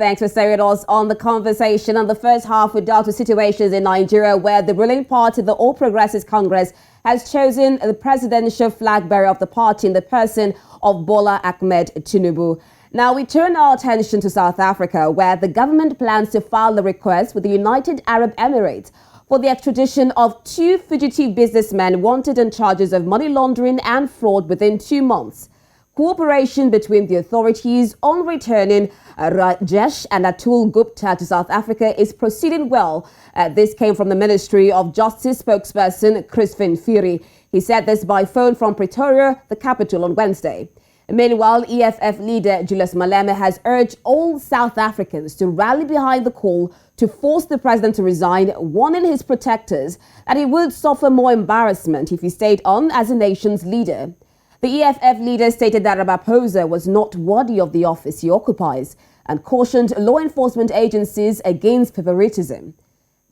Thanks for staying with us on the conversation. On the first half, we dealt with situations in Nigeria where the ruling party, the All Progressives Congress, has chosen the presidential flag bearer of the party in the person of Bola Ahmed Tinubu. Now, we turn our attention to South Africa, where the government plans to file a request with the United Arab Emirates for the extradition of 2 fugitive businessmen wanted on charges of money laundering and fraud within 2 months. Cooperation between the authorities on returning Rajesh and Atul Gupta to South Africa is proceeding well. This came from the Ministry of Justice spokesperson Crispin Fury. He said this by phone from Pretoria, the capital, on Wednesday. Meanwhile, EFF leader Julius Malema has urged all South Africans to rally behind the call to force the president to resign, warning his protectors that he would suffer more embarrassment if he stayed on as the nation's leader. The EFF leader stated that Ramaphosa was not worthy of the office he occupies and cautioned law enforcement agencies against favoritism.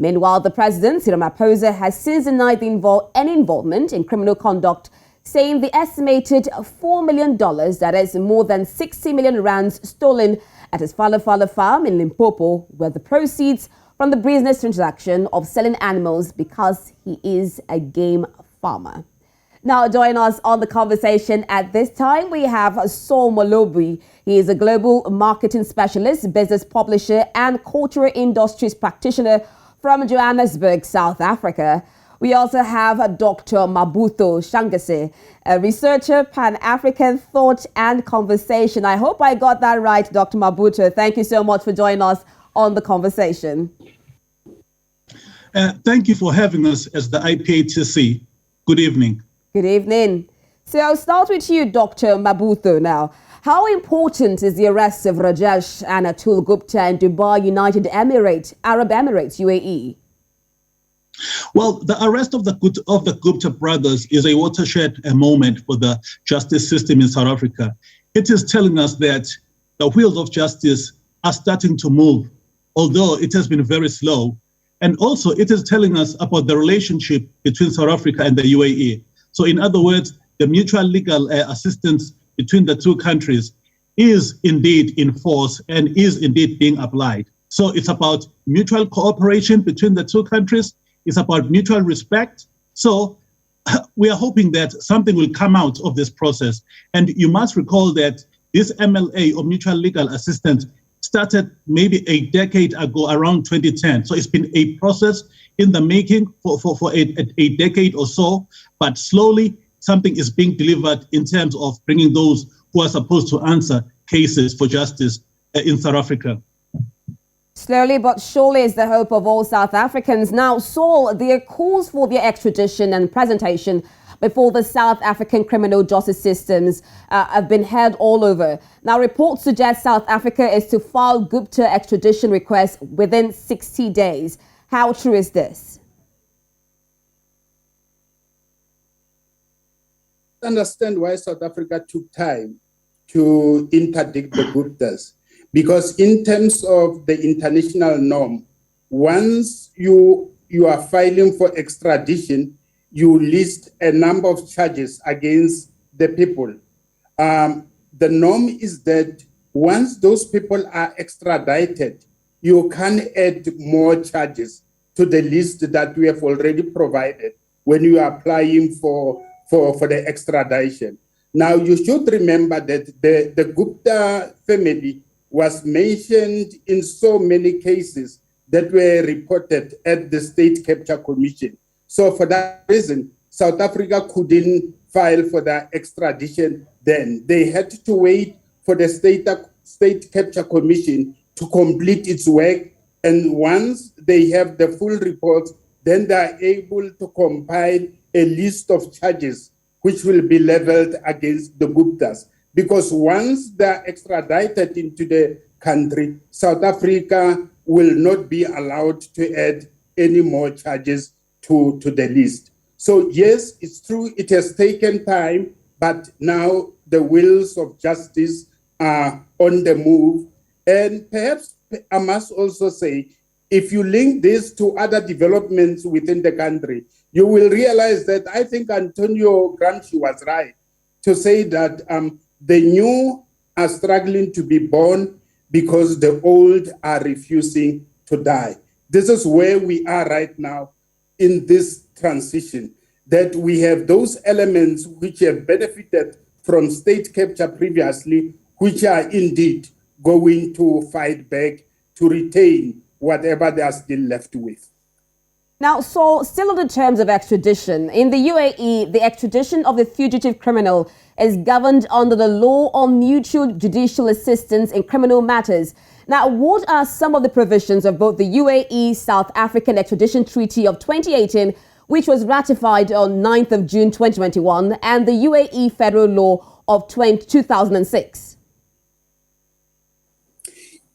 Meanwhile, the president, Cyril Ramaphosa, has since denied any involvement in criminal conduct, saying the estimated $4 million, that is more than 60 million rands, stolen at his Falafala farm in Limpopo were the proceeds from the business transaction of selling animals because he is a game farmer. Now, join us on the conversation at this time, we have Saul Molobi. He is a global marketing specialist, business publisher, and cultural industries practitioner from Johannesburg, South Africa. We also have Dr. Mabutho Shangase, a researcher, Pan-African thought and conversation. I hope I got that right, Dr. Mabutho. Thank you so much for joining us on the conversation. Thank you for having us as the IPATC. Good evening. Good evening. So I'll start with you, Dr. Mabutho, now. How important is the arrest of Rajesh and Atul Gupta in Dubai, United Arab Emirates, UAE? Well, the arrest of the Gupta brothers is a watershed moment for the justice system in South Africa. It is telling us that the wheels of justice are starting to move, although it has been very slow. And also, it is telling us about the relationship between South Africa and the UAE. So in other words, the mutual legal assistance between the two countries is indeed in force and is indeed being applied. So it's about mutual cooperation between the two countries. It's about mutual respect. So we are hoping that something will come out of this process. And you must recall that this MLA, or mutual legal assistance, started maybe a decade ago, around 2010. So it's been a process in the making for a decade or so, but slowly something is being delivered in terms of bringing those who are supposed to answer cases for justice in South Africa. Slowly but surely is the hope of all South Africans. Now, Saul, there are calls for their extradition and presentation before the South African criminal justice systems have been heard all over. Now, reports suggest South Africa is to file Gupta extradition requests within 60 days. How true is this? I understand why South Africa took time to interdict the Guptas. Because in terms of the international norm, once you are filing for extradition, you list a number of charges against the people. The norm is that once those people are extradited, you can add more charges to the list that we have already provided when you are applying for the extradition. Now, you should remember that the Gupta family was mentioned in so many cases that were reported at the State Capture Commission. So for that reason, South Africa couldn't file for the extradition then. They had to wait for the State Capture Commission to complete its work. And once they have the full report, then they are able to compile a list of charges which will be leveled against the Guptas. Because once they are extradited into the country, South Africa will not be allowed to add any more charges to the list. So yes, it's true, it has taken time, but now the wheels of justice are on the move. And perhaps I must also say, if you link this to other developments within the country, you will realize that I think Antonio Gramsci was right to say that the new are struggling to be born. because the old are refusing to die. This is where we are right now in this transition, that we have those elements which have benefited from state capture previously, which are indeed going to fight back to retain whatever they are still left with. Now, Saul, still on the terms of extradition, in the UAE, the extradition of a fugitive criminal is governed under the law on mutual judicial assistance in criminal matters. Now, what are some of the provisions of both the UAE-South African Extradition Treaty of 2018, which was ratified on 9th of June 2021, and the UAE Federal Law of 2006?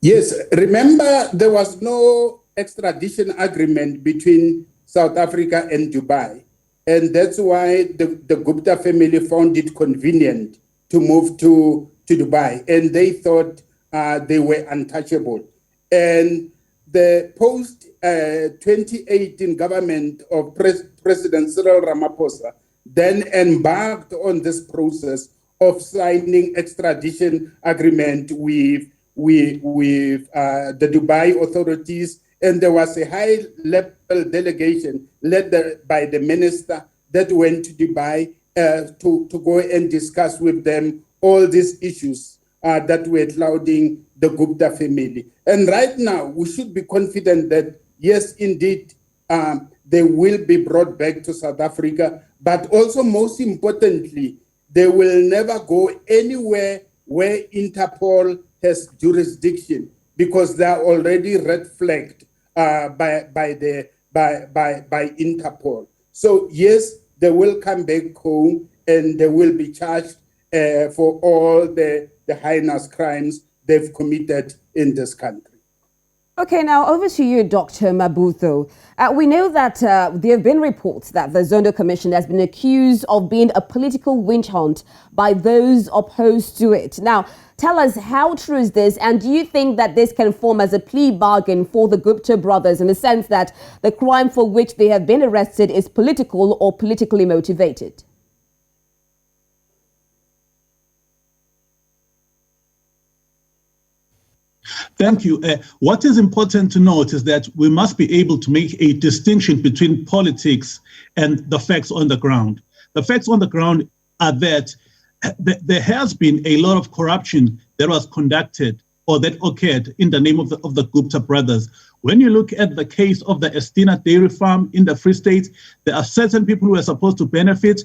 Yes, remember there was no extradition agreement between South Africa and Dubai. And that's why the Gupta family found it convenient to move to Dubai. And they thought they were untouchable. And the post-2018 government of President Cyril Ramaphosa then embarked on this process of signing extradition agreement with the Dubai authorities. And there was a high-level delegation led by the minister that went to Dubai to go and discuss with them all these issues that were clouding the Gupta family. And right now, we should be confident that, yes, indeed, they will be brought back to South Africa, but also, most importantly, they will never go anywhere where Interpol has jurisdiction, because they are already red flagged by Interpol. So yes, they will come back home and they will be charged for all the heinous crimes they've committed in this country. Okay, now over to you, Dr. Mabutho. We know that there have been reports that the Zondo Commission has been accused of being a political witch hunt by those opposed to it. Now, tell us, how true is this? And do you think that this can form as a plea bargain for the Gupta brothers, in the sense that the crime for which they have been arrested is political or politically motivated? Thank you. What is important to note is that we must be able to make a distinction between politics and the facts on the ground. The facts on the ground are that there has been a lot of corruption that was conducted or that occurred in the name of the Gupta brothers. When you look at the case of the Estina dairy farm in the Free State, there are certain people who are supposed to benefit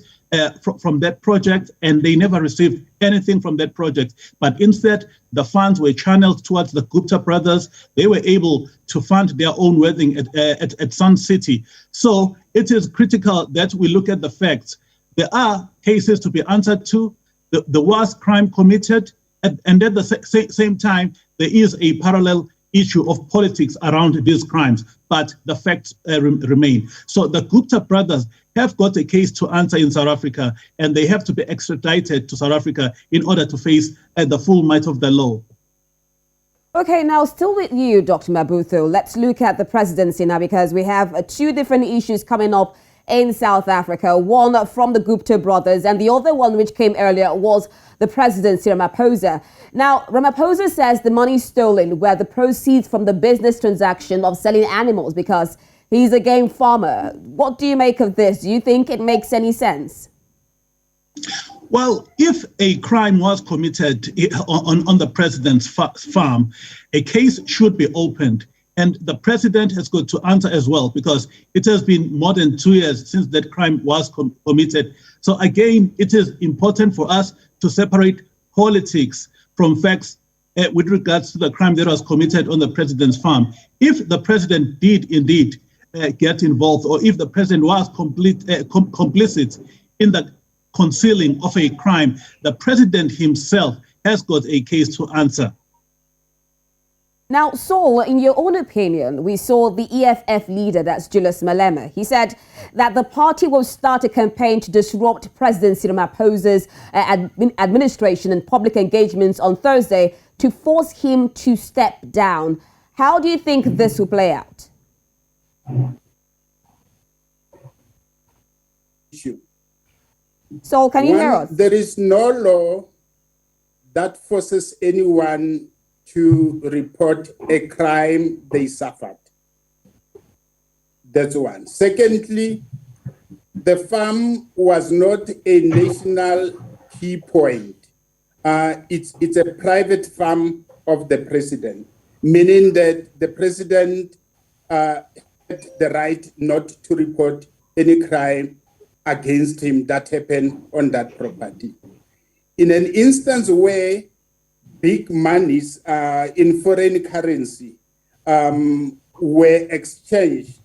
from that project, and they never received anything from that project. But instead, the funds were channeled towards the Gupta brothers. They were able to fund their own wedding at Sun City. So it is critical that we look at the facts. There are cases to be answered to. There was crime committed, and at the same time, there is a parallel issue of politics around these crimes, but the facts remain. So the Gupta brothers have got a case to answer in South Africa, and they have to be extradited to South Africa in order to face the full might of the law. Okay, now still with you, Dr. Mabutho, let's look at the presidency now, because we have two different issues coming up in South Africa, one from the Gupta brothers, and the other one which came earlier was the president, Cyril Ramaphosa. Now, Ramaphosa says the money stolen were the proceeds from the business transaction of selling animals, because he's a game farmer. What do you make of this? Do you think it makes any sense? Well, if a crime was committed on the president's farm, a case should be opened. And the president has got to answer as well, because it has been more than 2 years since that crime was committed. So again, it is important for us to separate politics from facts with regards to the crime that was committed on the president's farm. If the president did indeed get involved, or if the president was complicit in the concealing of a crime, the president himself has got a case to answer. Now, Saul, in your own opinion, we saw the EFF leader, that's Julius Malema. He said that the party will start a campaign to disrupt President Cyril Ramaphosa's administration and public engagements on Thursday to force him to step down. How do you think this will play out? Saul, can you hear us? There is no law that forces anyone to report a crime they suffered. That's one. Secondly, the farm was not a national key point. It's a private farm of the president, meaning that the president had the right not to report any crime against him that happened on that property. In an instance where big monies in foreign currency were exchanged,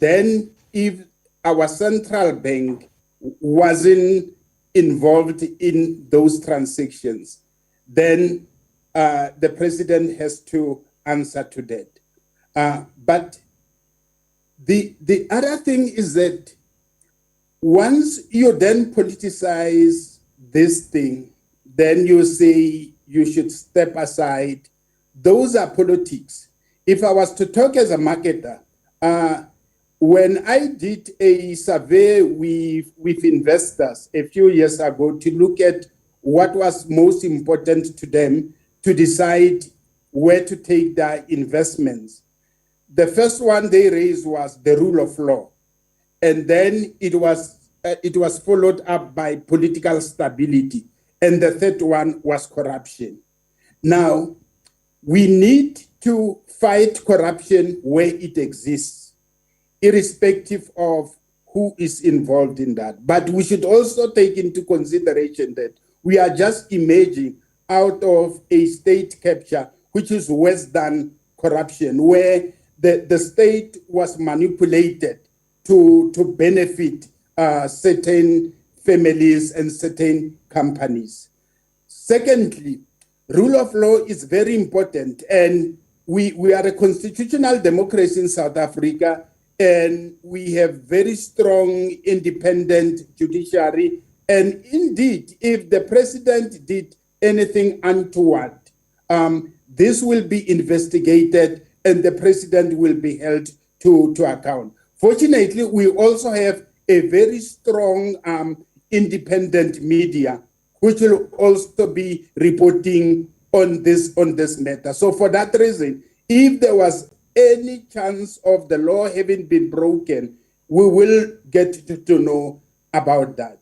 then if our central bank wasn't involved in those transactions, then the president has to answer to that. But the other thing is that once you then politicize this thing, then you say you should step aside. Those are politics. If I was to talk as a marketer, when I did a survey with investors a few years ago to look at what was most important to them to decide where to take their investments, the first one they raised was the rule of law. And then it was followed up by political stability. And the third one was corruption. Now, we need to fight corruption where it exists, irrespective of who is involved in that. But we should also take into consideration that we are just emerging out of a state capture, which is worse than corruption, where the state was manipulated to benefit certain families and certain companies. Secondly, rule of law is very important, and we are a constitutional democracy in South Africa, and we have very strong independent judiciary. And indeed, if the president did anything untoward, this will be investigated and the president will be held to account. Fortunately, we also have a very strong independent media, which will also be reporting on this matter. So for that reason, if there was any chance of the law having been broken, we will get to know about that.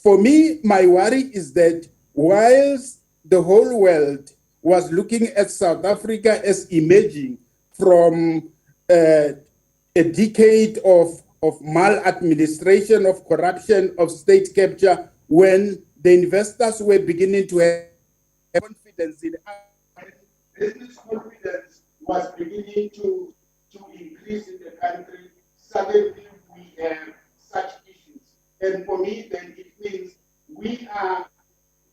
For me, my worry is that whilst the whole world was looking at South Africa as emerging from a decade of maladministration, of corruption, of state capture, when the investors were beginning to have confidence in us, business confidence was beginning to increase in the country, suddenly we have such issues. And for me, then it means we are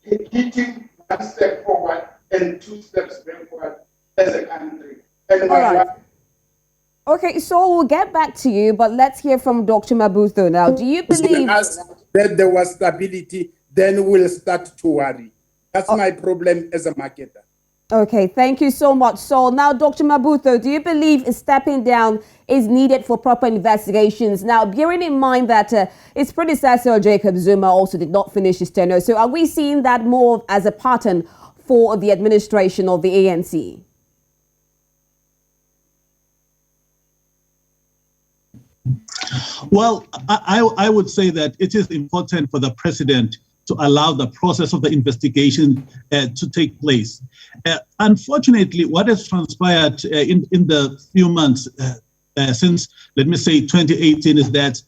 hitting one step forward and two steps backward as a country. And all right. Okay, so we'll get back to you, but let's hear from Dr. Mabutho now. Do you believe that there was stability, then we'll start to worry. That's my problem as a marketer. Okay, thank you so much, Saul. Now, Dr. Mabutho, do you believe stepping down is needed for proper investigations? Now, bearing in mind that his predecessor, Jacob Zuma, also did not finish his tenure. So are we seeing that more as a pattern for the administration of the ANC? Well, I would say that it is important for the president to allow the process of the investigation to take place. Unfortunately, what has transpired in the few months since, let me say, 2018 is that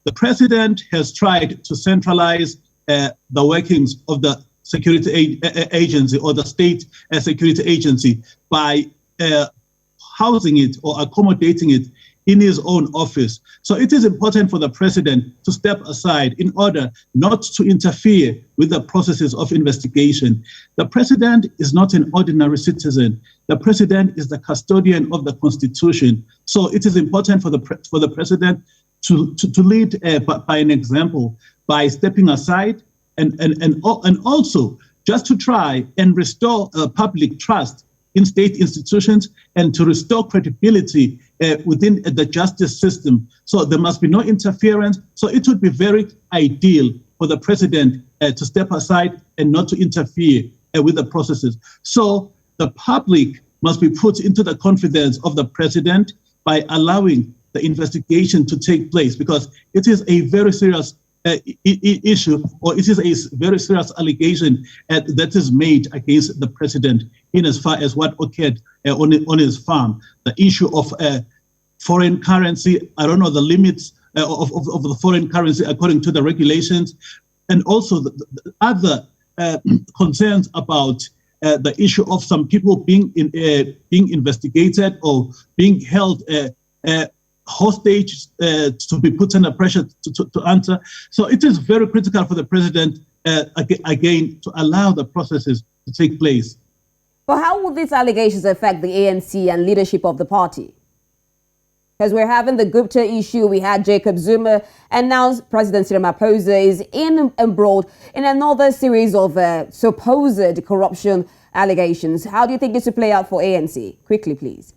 the president has tried to centralize the workings of the security agency or the state security agency by housing it or accommodating it in his own office. So it is important for the president to step aside in order not to interfere with the processes of investigation. The president is not an ordinary citizen. The president is the custodian of the Constitution. So it is important for the president to lead by an example, by stepping aside and also just to try and restore public trust in state institutions and to restore credibility within the justice system. So there must be no interference. So it would be very ideal for the president to step aside and not to interfere with the processes. So the public must be put into the confidence of the president by allowing the investigation to take place, because it is a very serious issue, or it is a very serious allegation that is made against the president in as far as what occurred on his farm. The issue of foreign currency, I don't know the limits of the foreign currency according to the regulations, and also the other concerns about the issue of some people being investigated or being held hostage to be put under pressure to answer. So it is very critical for the president, again, to allow the processes to take place. But how will these allegations affect the ANC and leadership of the party? Because we're having the Gupta issue, we had Jacob Zuma, and now President Cyril Ramaphosa is embroiled in another series of supposed corruption allegations. How do you think this will play out for ANC? Quickly, please.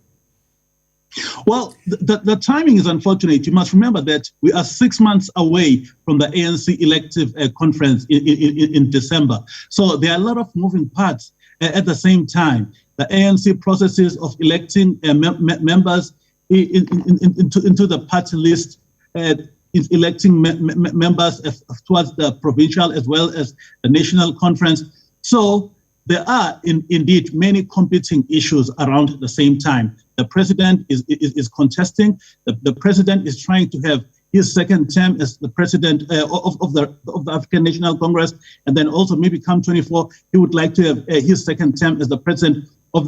Well, the timing is unfortunate. You must remember that we are 6 months away from the ANC elective conference in December. So there are a lot of moving parts at the same time. The ANC processes of electing members into the party list, is electing members towards the provincial as well as the national conference. So there are indeed many competing issues around at the same time. The president is contesting. The president is trying to have his second term as the president of the African National Congress, and then also maybe come 24, he would like to have his second term as the president of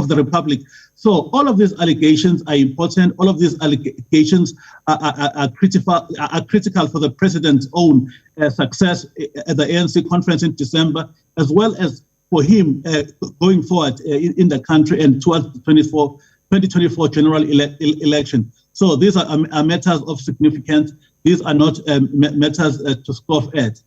the republic. So all of these allegations are important. All of these allegations are critical for the president's own success at the ANC conference in December, as well as for him going forward in the country and towards the 2024 general election. So these are matters of significance. These are not matters to scoff at.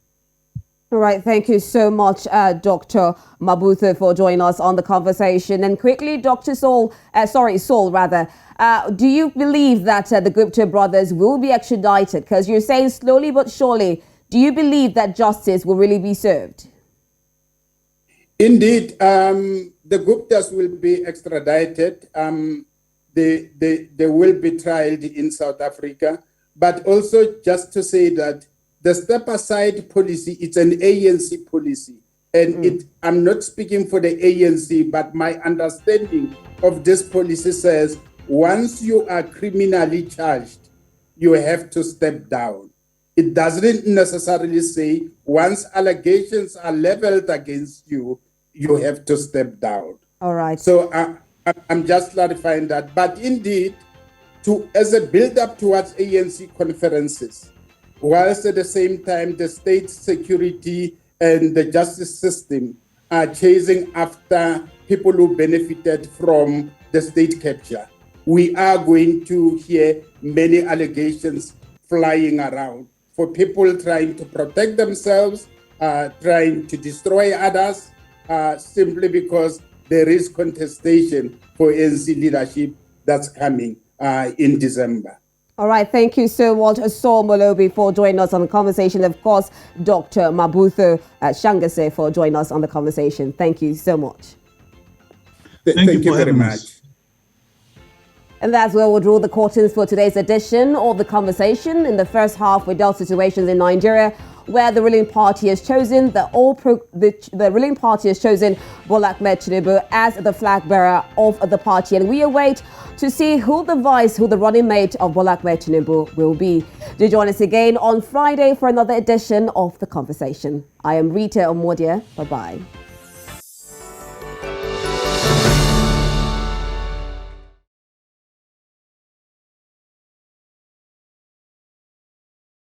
All right, thank you so much, Dr. Mabutho, for joining us on the conversation. And quickly, Dr. Saul, do you believe that the Gupta brothers will be extradited? Because you're saying slowly but surely, do you believe that justice will really be served? Indeed, the Guptas will be extradited. They will be tried in South Africa. But also just to say that the step-aside policy, it's an ANC policy. And I'm not speaking for the ANC, but my understanding of this policy says once you are criminally charged, you have to step down. It doesn't necessarily say once allegations are leveled against you, you have to step down. All right. So I'm just clarifying that. But indeed, as a build-up towards ANC conferences, whilst at the same time the state security and the justice system are chasing after people who benefited from the state capture, we are going to hear many allegations flying around for people trying to protect themselves, trying to destroy others, simply because there is contestation for ANC leadership that's coming in December. All right, thank you so much, Saul Molobi, for joining us on the conversation. Of course, Dr. Mabutho Shangase for joining us on the conversation. Thank you so much. Thank you very much. And that's where we'll draw the curtains for today's edition of the conversation. In the first half, we dealt with situations in Nigeria where the ruling party has chosen the ruling party has chosen Bola Ahmed Tinubu as the flag bearer of the party, and we await to see who the running mate of Bola Ahmed Tinubu will be. Do join us again on Friday for another edition of the conversation. I am Rita Omodia. Bye bye.